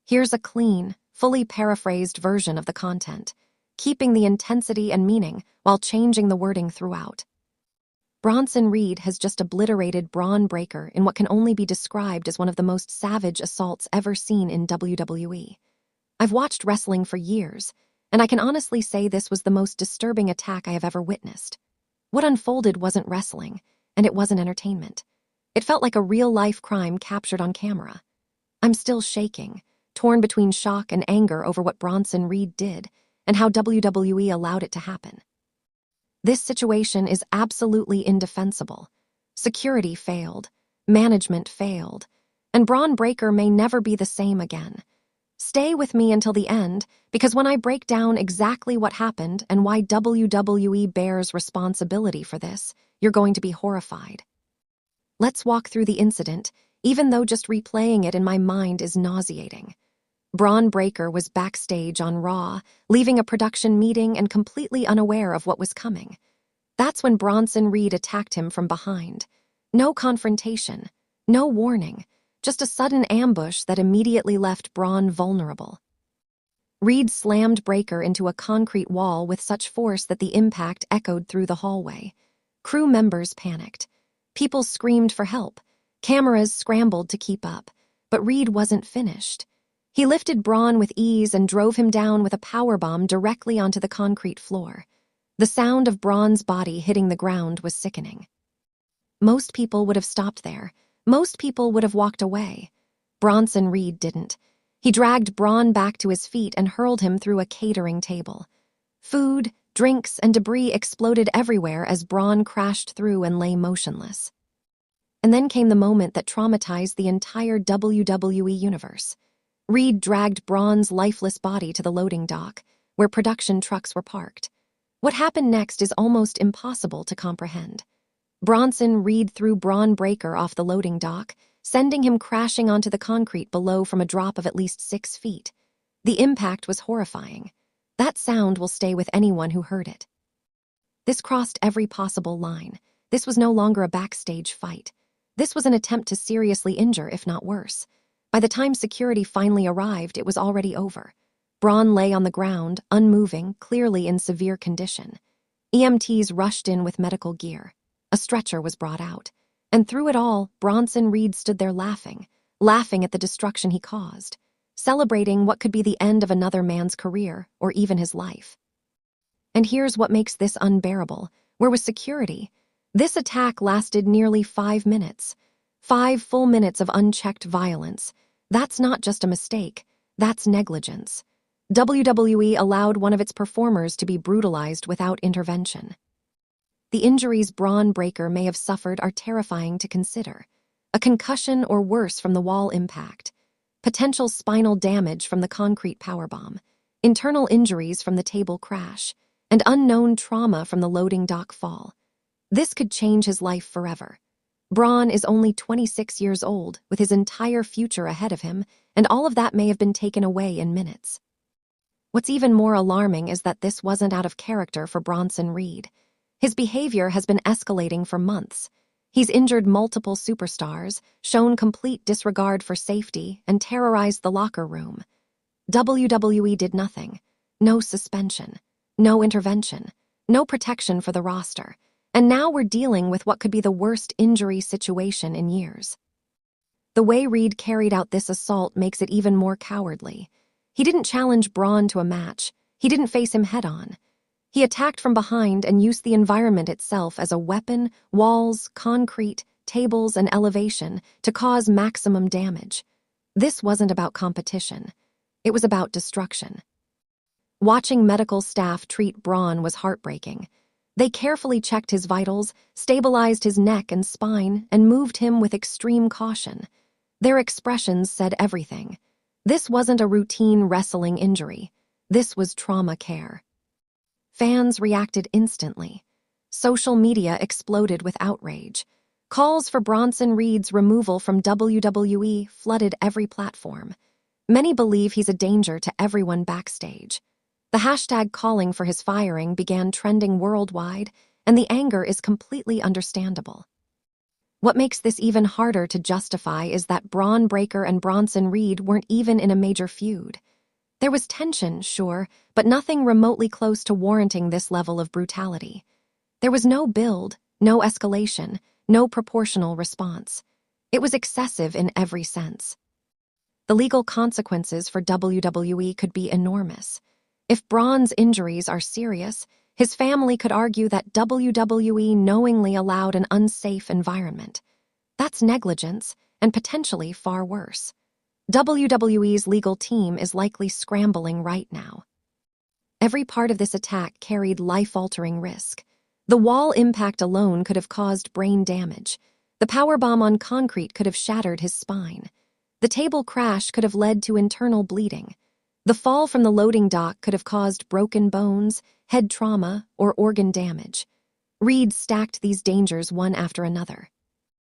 Here's a clean, fully paraphrased version of the content, keeping the intensity and meaning while changing the wording throughout. Bronson Reed has just obliterated Bron Breakker in what can only be described as one of the most savage assaults ever seen in WWE. I've watched wrestling for years, and I can honestly say this was the most disturbing attack I have ever witnessed. What unfolded wasn't wrestling, and it wasn't entertainment. It felt like a real-life crime captured on camera. I'm still shaking, torn between shock and anger over what Bronson Reed did and how WWE allowed it to happen. This situation is absolutely indefensible. Security failed, management failed, and Bron Breakker may never be the same again. Stay with me until the end, because when I break down exactly what happened and why WWE bears responsibility for this, you're going to be horrified. Let's walk through the incident, even though just replaying it in my mind is nauseating. Bron Breakker was backstage on Raw, leaving a production meeting and completely unaware of what was coming. That's when Bronson Reed attacked him from behind. No confrontation, no warning, just a sudden ambush that immediately left Bron vulnerable. Reed slammed Breakker into a concrete wall with such force that the impact echoed through the hallway. Crew members panicked. People screamed for help. Cameras scrambled to keep up, but Reed wasn't finished. He lifted Bron with ease and drove him down with a powerbomb directly onto the concrete floor. The sound of Bron's body hitting the ground was sickening. Most people would have stopped there. Most people would have walked away. Bronson Reed didn't. He dragged Bron back to his feet and hurled him through a catering table. Food, drinks, and debris exploded everywhere as Bron crashed through and lay motionless. And then came the moment that traumatized the entire WWE universe. Reed dragged Bron's lifeless body to the loading dock, where production trucks were parked. What happened next is almost impossible to comprehend. Bronson Reed threw Bron Breakker off the loading dock, sending him crashing onto the concrete below from a drop of at least 6 feet. The impact was horrifying. That sound will stay with anyone who heard it. This crossed every possible line. This was no longer a backstage fight. This was an attempt to seriously injure, if not worse. By the time security finally arrived, it was already over. Bron lay on the ground, unmoving, clearly in severe condition. EMTs rushed in with medical gear. A stretcher was brought out. And through it all, Bronson Reed stood there laughing at the destruction he caused, celebrating what could be the end of another man's career or even his life. And here's what makes this unbearable. Where was security? This attack lasted nearly 5 minutes. 5 full minutes of unchecked violence. That's not just a mistake, that's negligence. WWE allowed one of its performers to be brutalized without intervention. The injuries Bron Breakker may have suffered are terrifying to consider. A concussion or worse from the wall impact, potential spinal damage from the concrete powerbomb, internal injuries from the table crash, and unknown trauma from the loading dock fall. This could change his life forever. Bron is only 26 years old, with his entire future ahead of him, and all of that may have been taken away in minutes. What's even more alarming is that this wasn't out of character for Bronson Reed. His behavior has been escalating for months. He's injured multiple superstars, shown complete disregard for safety, and terrorized the locker room. WWE did nothing. No suspension, no intervention, no protection for the roster. And now we're dealing with what could be the worst injury situation in years. The way Reed carried out this assault makes it even more cowardly. He didn't challenge Bron to a match. He didn't face him head-on. He attacked from behind and used the environment itself as a weapon, walls, concrete, tables, and elevation to cause maximum damage. This wasn't about competition. It was about destruction. Watching medical staff treat Bron was heartbreaking. They carefully checked his vitals, stabilized his neck and spine, and moved him with extreme caution. Their expressions said everything. This wasn't a routine wrestling injury. This was trauma care. Fans reacted instantly. Social media exploded with outrage. Calls for Bronson Reed's removal from WWE flooded every platform. Many believe he's a danger to everyone backstage. The hashtag calling for his firing began trending worldwide, and the anger is completely understandable. What makes this even harder to justify is that Bron Breakker and Bronson Reed weren't even in a major feud. There was tension, sure, but nothing remotely close to warranting this level of brutality. There was no build, no escalation, no proportional response. It was excessive in every sense. The legal consequences for WWE could be enormous. If Bron's injuries are serious, his family could argue that WWE knowingly allowed an unsafe environment. That's negligence, and potentially far worse. WWE's legal team is likely scrambling right now. Every part of this attack carried life-altering risk. The wall impact alone could have caused brain damage. The powerbomb on concrete could have shattered his spine. The table crash could have led to internal bleeding. The fall from the loading dock could have caused broken bones, head trauma, or organ damage. Reed stacked these dangers one after another.